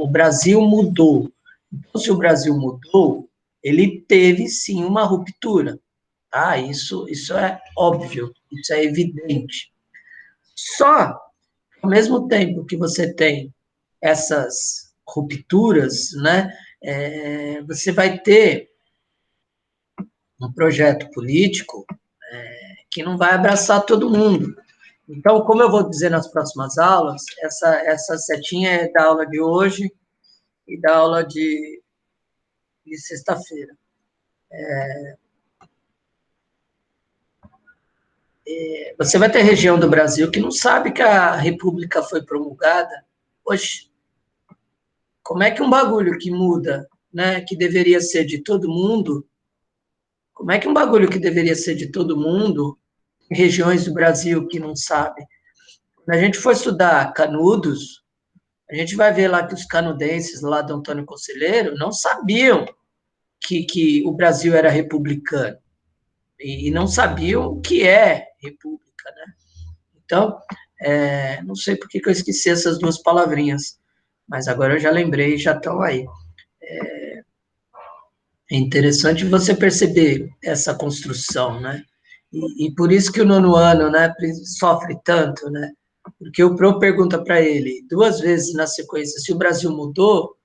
o Brasil mudou. Então, se o Brasil mudou, ele teve, sim, uma ruptura. Tá? Isso é óbvio, isso é evidente. Só, ao mesmo tempo que você tem essas rupturas, né, você vai ter um projeto político que não vai abraçar todo mundo. Então, como eu vou dizer nas próximas aulas, essa setinha é da aula de hoje e da aula de sexta-feira. Você vai ter região do Brasil que não sabe que a República foi promulgada. Poxa, como é que um bagulho que muda, né, que deveria ser de todo mundo, como é que um bagulho que deveria ser de todo mundo, em regiões do Brasil que não sabe? Quando a gente for estudar Canudos, a gente vai ver lá que os canudenses, lá do Antônio Conselheiro, não sabiam que o Brasil era republicano, e não sabiam o que é república, né? Então, não sei por que eu esqueci essas duas palavrinhas, mas agora eu já lembrei, já estão aí. É interessante você perceber essa construção, né? E por isso que o nono ano, né, sofre tanto, né? Porque o Pro pergunta para ele duas vezes na sequência se o Brasil mudou,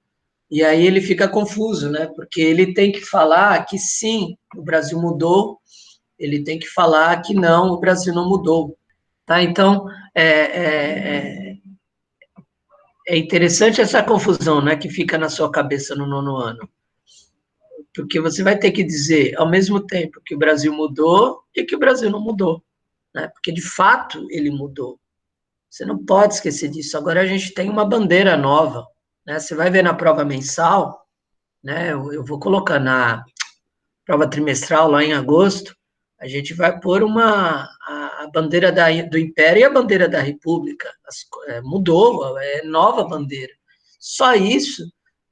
e aí ele fica confuso, né? Porque ele tem que falar que sim, o Brasil mudou, ele tem que falar que não, o Brasil não mudou. Tá? Então, é interessante essa confusão, né, que fica na sua cabeça no nono ano. Porque você vai ter que dizer, ao mesmo tempo, que o Brasil mudou e que o Brasil não mudou. Né? Porque, de fato, ele mudou. Você não pode esquecer disso. Agora a gente tem uma bandeira nova. Né? Você vai ver na prova mensal, né, eu vou colocar na prova trimestral, lá em agosto, a gente vai pôr a bandeira do Império e a bandeira da República. Mudou, é nova bandeira. Só isso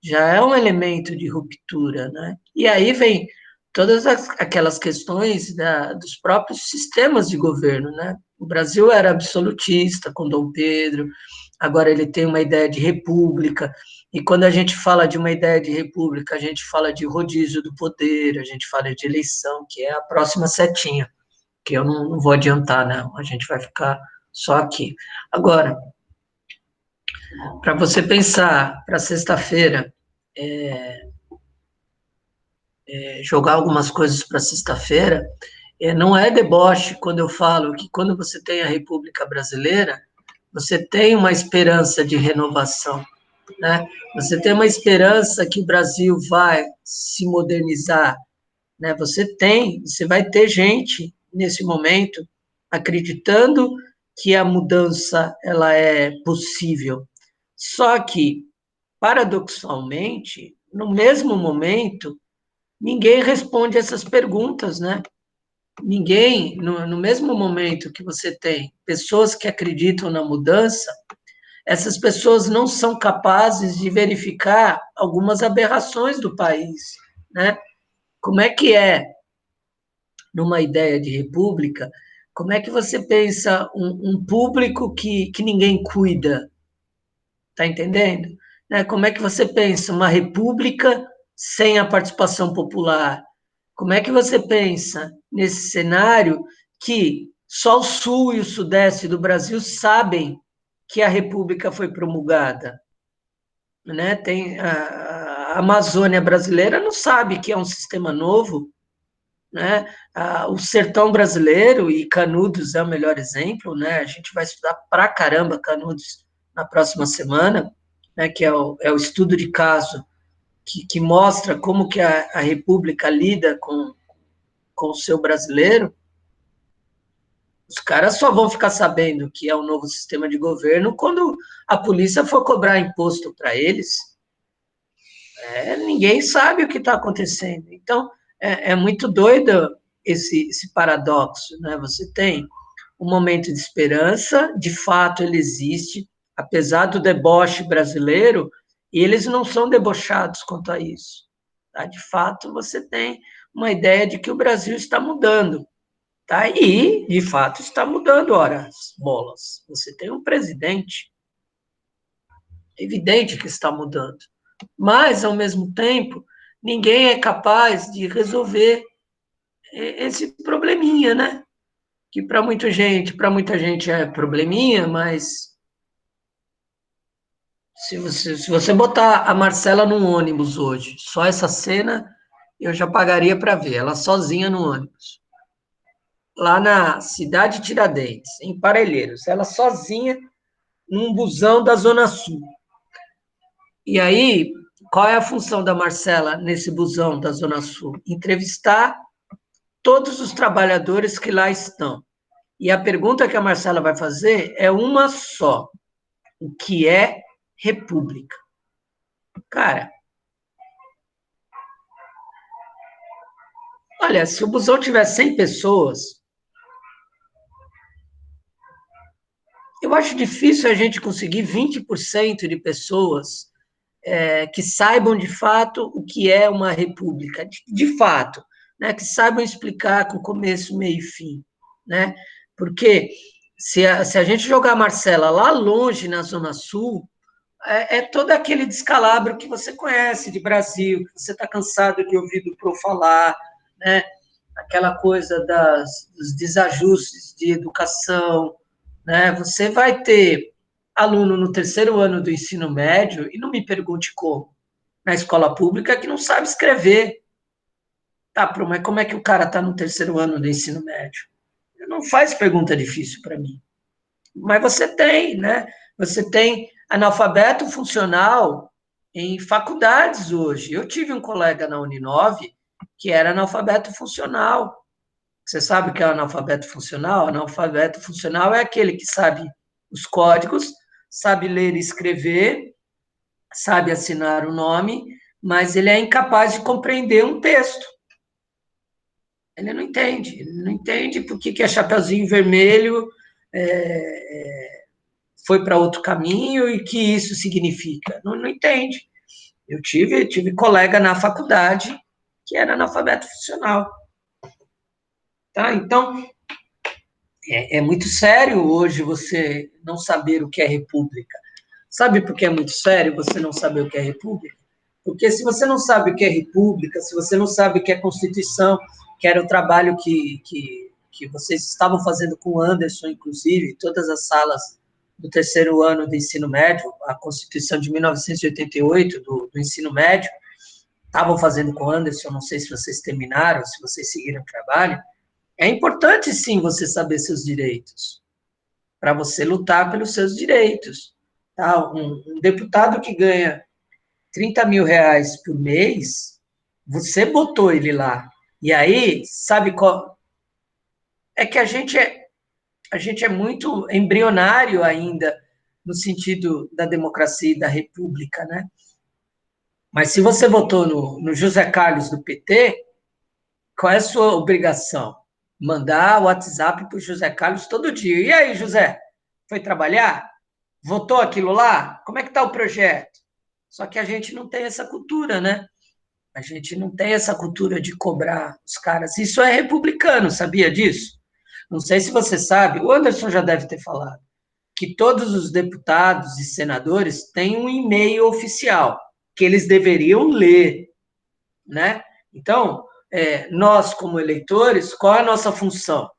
já é um elemento de ruptura, né? E aí vem todas aquelas questões dos próprios sistemas de governo, né? O Brasil era absolutista com Dom Pedro, agora ele tem uma ideia de república, e quando a gente fala de uma ideia de república, a gente fala de rodízio do poder, a gente fala de eleição, que é a próxima setinha, que eu não vou adiantar, não, a gente vai ficar só aqui. Agora, para você pensar para sexta-feira, jogar algumas coisas para sexta-feira, não é deboche quando eu falo que quando você tem a República Brasileira, você tem uma esperança de renovação, né? Você tem uma esperança que o Brasil vai se modernizar, né? Você vai ter gente nesse momento acreditando que a mudança ela é possível. Só que, paradoxalmente, no mesmo momento, ninguém responde essas perguntas, né? Ninguém, no mesmo momento que você tem pessoas que acreditam na mudança, essas pessoas não são capazes de verificar algumas aberrações do país, né? Como é que numa ideia de república, como é que você pensa um público que ninguém cuida? Tá entendendo? Né? Como é que você pensa uma república sem a participação popular? Como é que você pensa nesse cenário que só o sul e o sudeste do Brasil sabem que a república foi promulgada? Né? Tem a Amazônia brasileira não sabe que é um sistema novo, né? O sertão brasileiro, e Canudos é o melhor exemplo, né? A gente vai estudar pra caramba Canudos na próxima semana, né? Que é o estudo de caso que mostra como que a República lida com o seu brasileiro. Os caras só vão ficar sabendo que é um novo sistema de governo quando a polícia for cobrar imposto para eles. Ninguém sabe o que está acontecendo. Então, é muito doido esse paradoxo, né? Você tem um momento de esperança, de fato ele existe, apesar do deboche brasileiro, e eles não são debochados quanto a isso. Tá? De fato, você tem uma ideia de que o Brasil está mudando. Tá? E, de fato, está mudando, ora, as bolas. Você tem um presidente É evidente que está mudando. Mas, ao mesmo tempo, ninguém é capaz de resolver esse probleminha, né? Que para muita gente é probleminha, mas se você botar a Marcela num ônibus hoje, só essa cena eu já pagaria para ver, ela sozinha no ônibus. Lá na cidade de Tiradentes, em Parelheiros, ela sozinha num busão da Zona Sul. E aí, qual é a função da Marcela nesse busão da Zona Sul? Entrevistar todos os trabalhadores que lá estão. E a pergunta que a Marcela vai fazer é uma só: o que é república? Cara, olha, se o busão tiver 100 pessoas, eu acho difícil a gente conseguir 20% de pessoas que saibam de fato o que é uma república, de fato, né, que saibam explicar com começo, meio e fim, né? Porque se a gente jogar a Marcela lá longe na Zona Sul, é todo aquele descalabro que você conhece de Brasil, que você está cansado de ouvir do Pro falar, né? Aquela coisa dos desajustes de educação, né? Você vai ter aluno no terceiro ano do ensino médio, e não me pergunte como, na escola pública, que não sabe escrever. Tá, mas como é que o cara está no terceiro ano do ensino médio? Não faz pergunta difícil para mim. Mas você tem, né? Você tem analfabeto funcional em faculdades hoje. Eu tive um colega na Uninove que era analfabeto funcional. Você sabe o que é analfabeto funcional? Analfabeto funcional é aquele que sabe os códigos, sabe ler e escrever, sabe assinar o nome, mas ele é incapaz de compreender um texto. Ele não entende por que é Chapeuzinho Vermelho foi para outro caminho e que isso significa. Não, não entende. Eu tive colega na faculdade que era analfabeto funcional. Tá? Então, é muito sério hoje você não saber o que é república. Sabe por que é muito sério você não saber o que é república? Porque se você não sabe o que é república, se você não sabe o que é constituição, que era o trabalho que vocês estavam fazendo com o Anderson, inclusive, todas as salas do terceiro ano do ensino médio, a Constituição de 1988 do ensino médio, estavam fazendo com o Anderson, não sei se vocês terminaram, se vocês seguiram o trabalho. É importante, sim, você saber seus direitos, para você lutar pelos seus direitos. Tá? Um deputado que ganha 30 mil reais por mês, você botou ele lá. E aí, sabe qual? É que a gente é muito embrionário ainda no sentido da democracia e da república, né? Mas se você votou no José Carlos do PT, qual é a sua obrigação? Mandar o WhatsApp para o José Carlos todo dia. E aí, José, foi trabalhar? Votou aquilo lá? Como é que está o projeto? Só que a gente não tem essa cultura, né? A gente não tem essa cultura de cobrar os caras. Isso é republicano, sabia disso? Não sei se você sabe, o Anderson já deve ter falado, que todos os deputados e senadores têm um e-mail oficial, que eles deveriam ler, né? Então, nós, como eleitores, qual é a nossa função?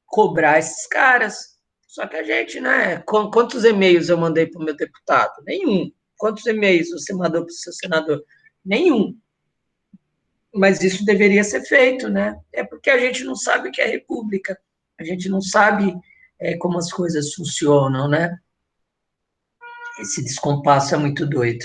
Cobrar esses caras. Só que a gente, né? Quantos e-mails eu mandei para o meu deputado? Nenhum. Quantos e-mails você mandou para o seu senador? Nenhum. Mas isso deveria ser feito, né? É porque a gente não sabe o que é república, a gente não sabe como as coisas funcionam, né? Esse descompasso é muito doido.